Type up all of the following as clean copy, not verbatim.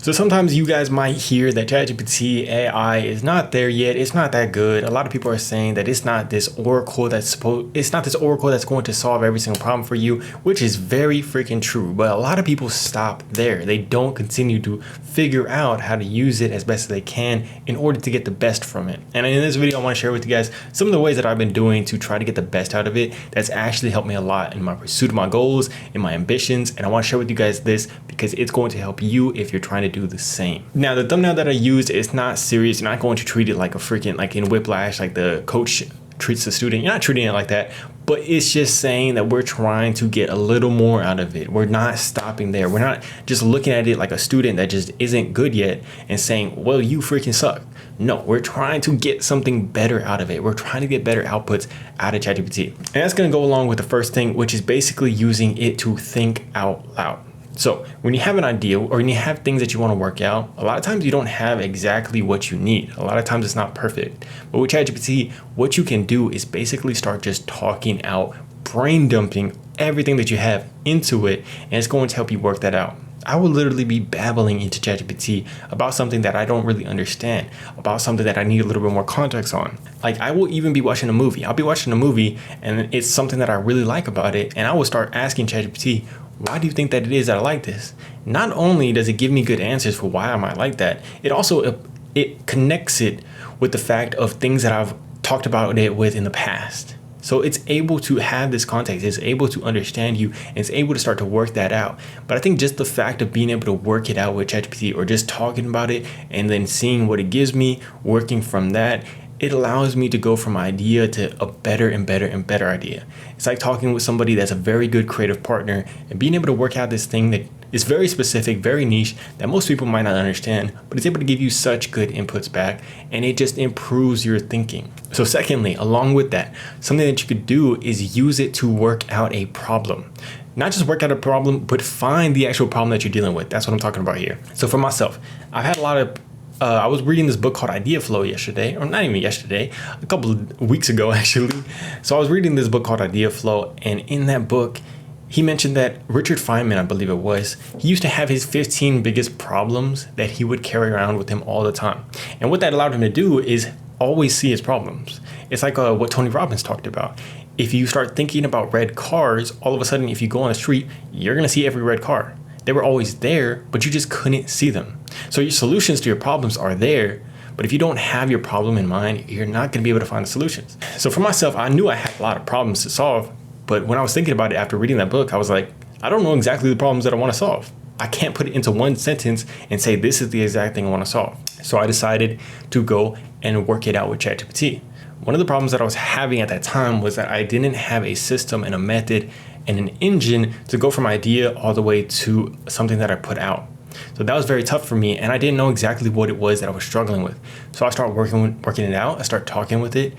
So sometimes you guys might hear that ChatGPT AI is not there yet. It's not that good. A lot of people are saying that it's not this oracle that's going to solve every single problem for you, which is very freaking true. But a lot of people stop there. They don't continue to figure out how to use it as best as they can in order to get the best from it. And in this video, I want to share with you guys some of the ways that I've been doing to try to get the best out of it. That's actually helped me a lot in my pursuit of my goals, in my ambitions. And I want to share with you guys this because it's going to help you if you're trying to do the same. Now, the thumbnail that I used is not serious. You're not going to treat it like a freaking, like in Whiplash, like the coach treats the student. You're not treating it like that, but it's just saying that we're trying to get a little more out of it. We're not stopping there. We're not just looking at it like a student that just isn't good yet and saying, well, you freaking suck. No, we're trying to get something better out of it. We're trying to get better outputs out of ChatGPT. And that's going to go along with the first thing, which is basically using it to think out loud. So when you have an idea or when you have things that you want to work out, a lot of times you don't have exactly what you need. A lot of times it's not perfect. But with ChatGPT, what you can do is basically start just talking out, brain dumping everything that you have into it, and it's going to help you work that out. I will literally be babbling into ChatGPT about something that I don't really understand, about something that I need a little bit more context on. Like I will even be watching a movie. I'll be watching a movie and it's something that I really like about it. And I will start asking ChatGPT, why do you think that it is that I like this? Not only does it give me good answers for why I might like that, it also it connects it with the fact of things that I've talked about it with in the past. So it's able to have this context, it's able to understand you, and it's able to start to work that out. But I think just the fact of being able to work it out with ChatGPT or just talking about it and then seeing what it gives me, working from that, it allows me to go from idea to a better and better and better idea. It's like talking with somebody that's a very good creative partner and being able to work out this thing that is very specific, very niche, that most people might not understand, but it's able to give you such good inputs back, and it just improves your thinking. So secondly, along with that, something that you could do is use it to work out a problem. Not just work out a problem, but find the actual problem that you're dealing with. That's what I'm talking about here. So for myself, I've had a lot of I was reading this book called Idea Flow yesterday, or not even yesterday, a couple of weeks ago actually. So I was reading this book called Idea Flow, and in that book, he mentioned that Richard Feynman, I believe it was, he used to have his 15 biggest problems that he would carry around with him all the time. And what that allowed him to do is always see his problems. It's like what Tony Robbins talked about. If you start thinking about red cars, all of a sudden, if you go on the street, you're going to see every red car. They were always there, but you just couldn't see them. So your solutions to your problems are there, but if you don't have your problem in mind, you're not going to be able to find the solutions. So for myself, I knew I had a lot of problems to solve, but when I was thinking about it after reading that book, I was like, I don't know exactly the problems that I want to solve. I can't put it into one sentence and say, this is the exact thing I want to solve. So I decided to go and work it out with ChatGPT. One of the problems that I was having at that time was that I didn't have a system and a method and an engine to go from idea all the way to something that I put out. So that was very tough for me, and I didn't know exactly what it was that I was struggling with. So I started working it out. I started talking with it,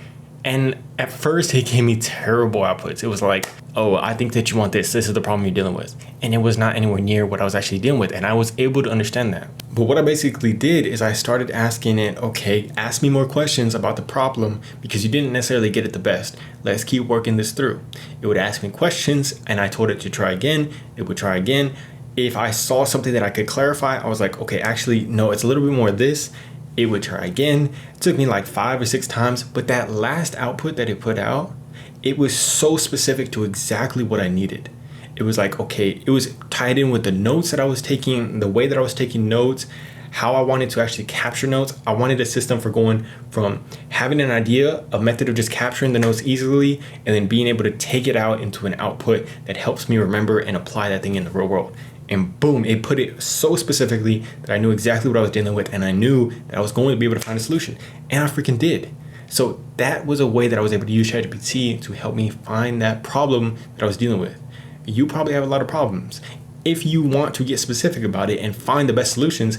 and at first it gave me terrible outputs. It was like, oh, I think that you want this. This is the problem you're dealing with. And it was not anywhere near what I was actually dealing with, and I was able to understand that. But what I basically did is I started asking it, okay, ask me more questions about the problem because you didn't necessarily get it the best. Let's keep working this through. It would ask me questions, and I told it to try again. It would try again. If I saw something that I could clarify, I was like, okay, actually, no, it's a little bit more of this. It would try again. It took me like 5 or 6 times, but that last output that it put out, it was so specific to exactly what I needed. It was like, okay, it was tied in with the notes that I was taking, the way that I was taking notes, how I wanted to actually capture notes. I wanted a system for going from having an idea, a method of just capturing the notes easily, and then being able to take it out into an output that helps me remember and apply that thing in the real world. And boom, it put it so specifically that I knew exactly what I was dealing with, and I knew that I was going to be able to find a solution. And I freaking did. So that was a way that I was able to use ChatGPT to help me find that problem that I was dealing with. You probably have a lot of problems. If you want to get specific about it and find the best solutions,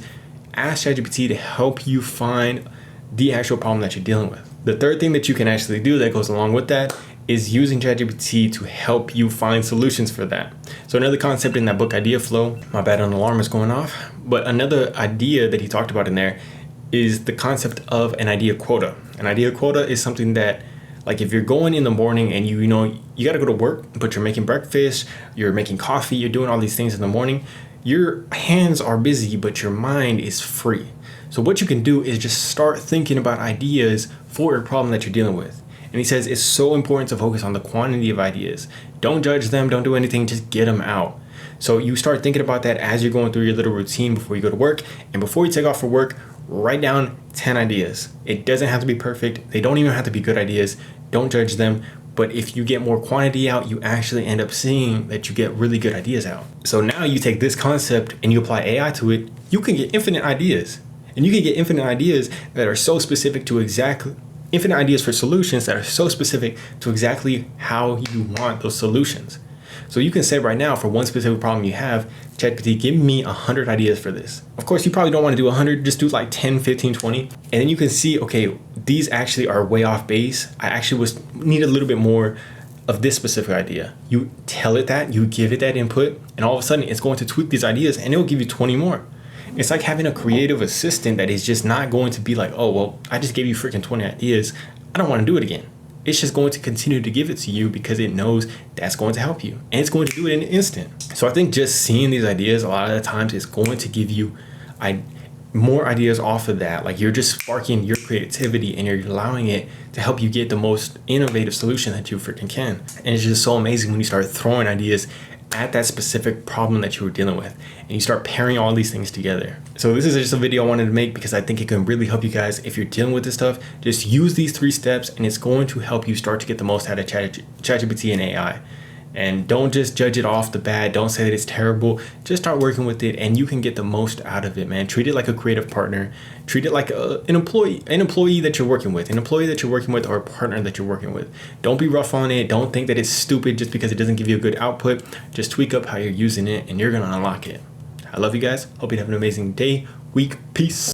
ask ChatGPT to help you find the actual problem that you're dealing with. The third thing that you can actually do that goes along with that is using ChatGPT to help you find solutions for that. So another concept in that book, Idea Flow, my bad, an alarm is going off, but another idea that he talked about in there is the concept of an idea quota. An idea quota is something that, like, if you're going in the morning and you know you got to go to work, but you're making breakfast, you're making coffee, you're doing all these things in the morning, your hands are busy, but your mind is free. So what you can do is just start thinking about ideas for a problem that you're dealing with. And he says it's so important to focus on the quantity of ideas. Don't judge them, don't do anything, just get them out. So you start thinking about that as you're going through your little routine before you go to work. And before you take off for work, write down 10 ideas. It doesn't have to be perfect. They don't even have to be good ideas. Don't judge them. But if you get more quantity out, you actually end up seeing that you get really good ideas out. So now you take this concept and you apply AI to it, you can get infinite ideas. And you can get infinite ideas that are so specific to infinite ideas for solutions that are so specific to exactly how you want those solutions. So you can say right now, for one specific problem you have, ChatGPT, give me 100 ideas for this. Of course, you probably don't want to do 100, just do like 10, 15, 20. And then you can see, okay, these actually are way off base. I actually need a little bit more of this specific idea. You tell it that, you give it that input, and all of a sudden it's going to tweak these ideas and it will give you 20 more. It's like having a creative assistant that is just not going to be like, oh, well, I just gave you freaking 20 ideas. I don't want to do it again. It's just going to continue to give it to you because it knows that's going to help you. And it's going to do it in an instant. So I think just seeing these ideas a lot of the times is going to give you more ideas off of that. Like you're just sparking your creativity and you're allowing it to help you get the most innovative solution that you freaking can. And it's just so amazing when you start throwing ideas at that specific problem that you were dealing with and you start pairing all these things together. So this is just a video I wanted to make because I think it can really help you guys if you're dealing with this stuff. Just use these 3 steps and it's going to help you start to get the most out of ChatGPT and AI. And don't just judge it off the bat. Don't say that it's terrible. Just start working with it and you can get the most out of it, man. Treat it like a creative partner. Treat it like an employee that you're working with, or a partner that you're working with. Don't be rough on it. Don't think that it's stupid just because it doesn't give you a good output. Just tweak up how you're using it and you're going to unlock it. I love you guys. Hope you have an amazing day, week. Peace.